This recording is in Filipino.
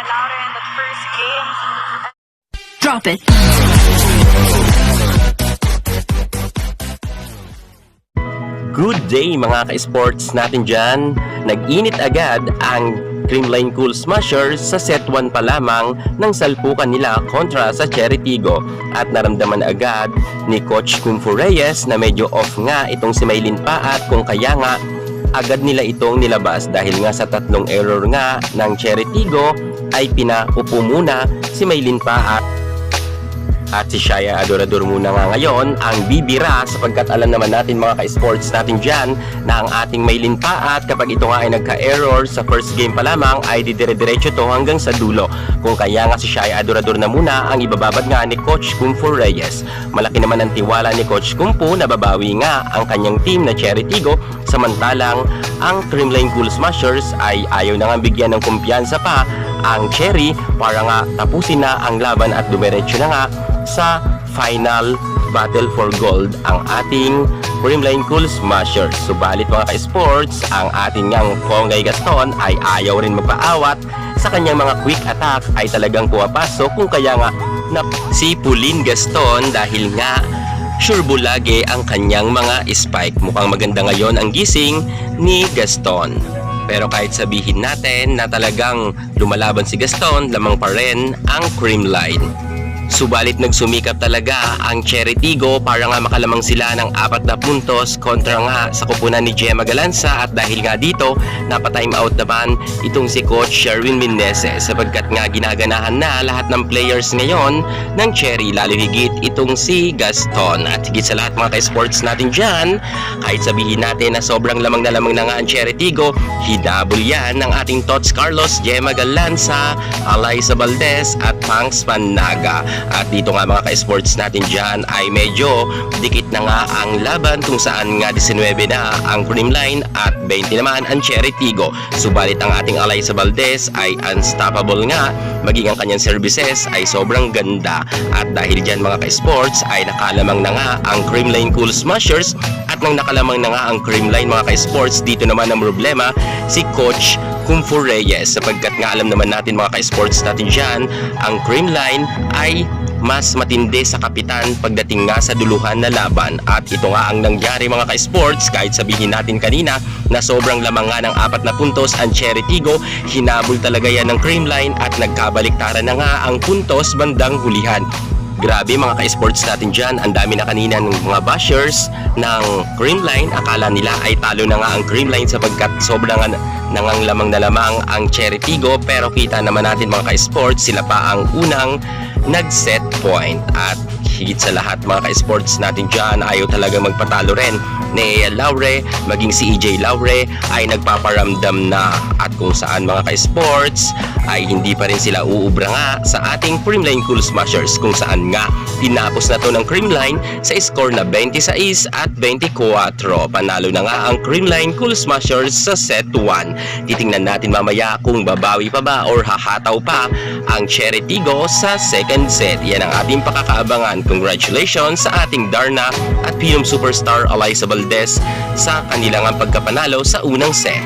Laura in the first game. Drop it. Good day mga ka-sports natin dyan. Nag-init agad ang Creamline Cool Smashers sa set 1 pa lamang ng salpukan nila kontra sa Cherry Tigo. At naramdaman agad ni Coach Kung Fu Reyes na medyo off nga itong si Maylin Paat, kung kaya nga agad nila itong nilabas dahil nga sa tatlong error nga ng Cherry Tigo ay pinaupo muna si Maylin Paat. At si Shaya Adorador muna nga ngayon ang bibira, sapagkat alam naman natin mga ka-sports natin dyan na ang ating Maylin Paat, kapag ito nga ay nagka-error sa first game pa lamang, ay didire-diretso to hanggang sa dulo. Kung kaya nga si Shaya Adorador na muna ang ibababad nga ni Coach Kung Fu Reyes. Malaki naman ang tiwala ni Coach Kung Fu na babawi nga ang kanyang team na Cherry Tigo, samantalang ang Creamline Cool Smashers ay ayaw na nga bigyan ng kumpiyansa pa ang Cherry para nga tapusin na ang laban at dumiretso na nga sa final battle for gold ang ating Creamline Cool Smashers. Subalit mga ka-sports, ang ating ngang Ponggay Gaston ay ayaw rin magpaawat sa kanyang mga quick attack, ay talagang pumapasok, kung kaya nga si Pauline Gaston dahil nga sure bulage ang kanyang mga spike. Mukhang maganda ngayon ang gising ni Gaston. Pero kahit sabihin natin na talagang lumalaban si Gaston, lamang pa rin ang Creamline. Subalit nagsumikap talaga ang Cherry Tigo para nga makalamang sila ng 4 na puntos kontra nga sa kupunan ni Gemma Galanza. At dahil nga dito, napatime out naman itong si Coach Sherwin Meneses, sapagkat nga ginaganahan na lahat ng players ngayon ng Cherry, lalo higit itong si Gaston. At higit sa lahat mga ka-sports natin dyan, kahit sabihin natin na sobrang lamang na lamang na nga ang Cherry Tigo, hinabol yan ng ating Tots Carlos, Gemma Galanza, Alaysa Valdez at Pangs Panaga. At dito nga mga ka-sports natin dyan ay medyo dikit na nga ang laban, kung saan nga 19 na ang Creamline at 20 naman ang Cherry Tigo. Subalit ang ating Alaysa Valdez ay unstoppable nga, maging ang kanyang services ay sobrang ganda. At dahil dyan mga ka-sports ay nakalamang na nga ang Creamline Cool Smashers. At nang nakalamang na nga ang Creamline mga ka-sports, dito naman ang problema si Coach Kung Fu Reyes, sapagkat nga alam naman natin mga ka-sports natin dyan, ang Creamline ay mas matindi sa kapitan pagdating nga sa duluhan na laban. At ito nga ang nangyari mga ka-sports, kahit sabihin natin kanina na sobrang lamang nga ng 4 na puntos ang Cherry Tigo, hinabol talaga yan ng Creamline at nagkabaliktaran na nga ang puntos bandang hulihan. Grabe mga ka-sports natin dyan, ang dami na kanina ng mga bashers ng Creamline. Akala nila ay talo na nga ang Creamline sapagkat sobrang nanganlamang na lamang ang Cherry Tigo. Pero kita naman natin mga ka-sports, sila pa ang unang nag-set point. At higit sa lahat mga ka-sports natin dyan, ayaw talaga magpatalo rin ni Laure, maging si EJ Laure ay nagpaparamdam na. At kung saan mga ka-sports ay hindi pa rin sila uubra nga sa ating Creamline Cool Smashers, kung saan nga tinapos na to ng Creamline sa score na 26 at 24. Panalo na nga ang Creamline Cool Smashers sa set 1. Titingnan natin mamaya kung babawi pa ba or hahataw pa ang Cherry Tigo sa second set. Yan ang ating pakakaabangan. Congratulations sa ating Darna at Phenom Superstar Alaysa Valdez sa kanilang pagkapanalo sa unang set.